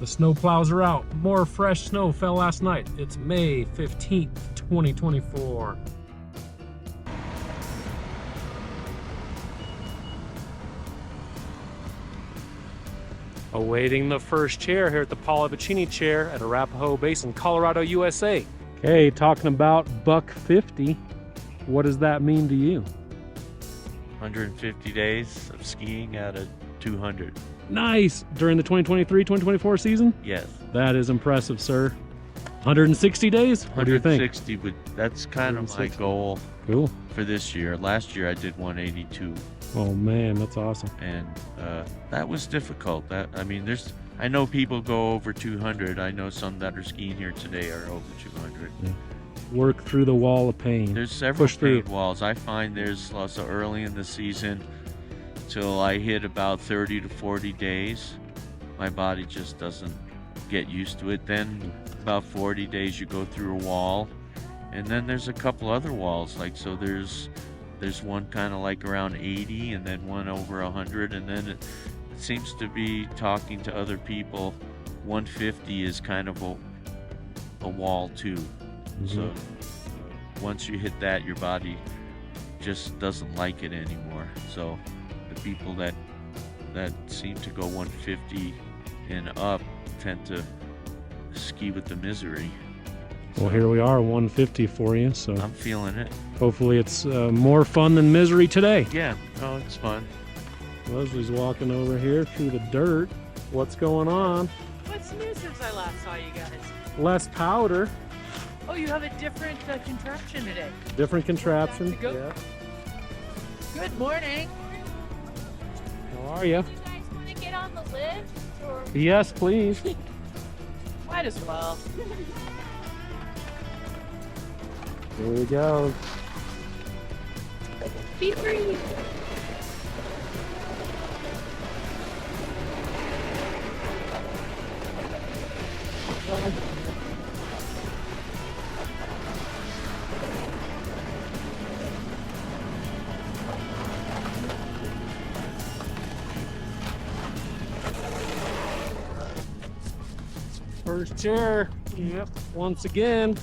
The snow plows are out. More fresh snow fell last night. It's May 15th, 2024. Awaiting the first chair here at the Paul Avicini chair at Arapahoe Basin, Colorado, USA. Okay, talking about $150. What does that mean to you? 150 days of skiing out of 200. Nice! During the 2023-2024 season? Yes. That is impressive, sir. 160 days? What do you think? 160, but that's kind of my goal. Cool. For this year. Last year I did 182. Oh man, that's awesome. And that was difficult. I know people go over 200. I know some that are skiing here today are over 200. Yeah. Work through the wall of pain. There's several Push through. pain walls. I find there's also early in the season till I hit about 30 to 40 days. My body just doesn't get used to it. Then about 40 days you go through a wall. And then there's a couple other walls. Like, so there's one kind of like around 80 and then one over 100. And then it seems to be talking to other people. 150 is kind of a wall too. Mm-hmm. So once you hit that, your body just doesn't like it anymore. So the people that seem to go 150 and up tend to ski with the misery. Well, here we are, 150 for you, so I'm feeling it. Hopefully it's more fun than misery today. Yeah, oh, it's fun. Leslie's walking over here through the dirt. What's going on? What's new since I last saw you guys? Less powder. Oh, you have a different contraption today. Different contraption. To go. Yeah. Good morning. How are you? You guys want to get on the lift? Or... Yes, please. Might as well. Here we go. Be free. First chair. Yep. Once again.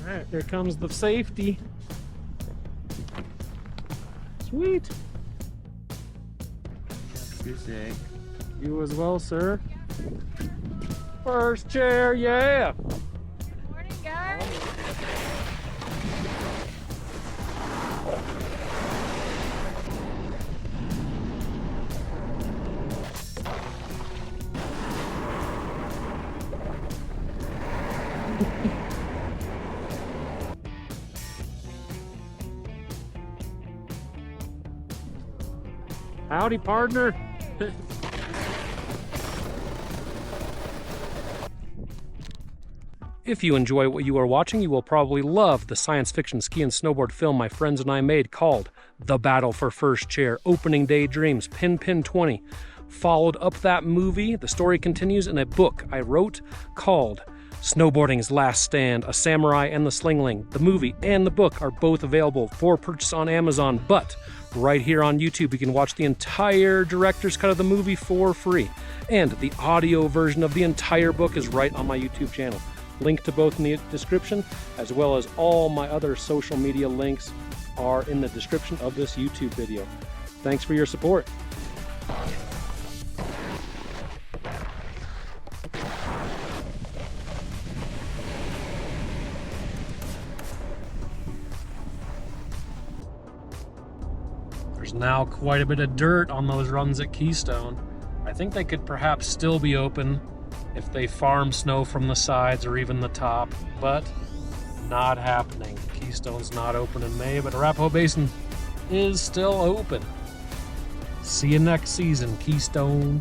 All right, here comes the safety. Sweet. You as well, sir. First chair, yeah. Good morning, guys. Howdy, partner. If you enjoy what you are watching, you will probably love the science fiction ski and snowboard film my friends and I made called The Battle for First Chair, Opening Day Dreams, PinPin 20. Followed up that movie, the story continues in a book I wrote called Snowboarding's Last Stand, A Samurai and the Slingling. The movie and the book are both available for purchase on Amazon, but right here on YouTube you can watch the entire director's cut of the movie for free. And the audio version of the entire book is right on my YouTube channel. Link to both in the description, as well as all my other social media links are in the description of this YouTube video. Thanks for your support. There's now quite a bit of dirt on those runs at Keystone. I think they could perhaps still be open if they farm snow from the sides or even the top, but not happening. Keystone's not open in May, but Arapahoe Basin is still open. See you next season, Keystone.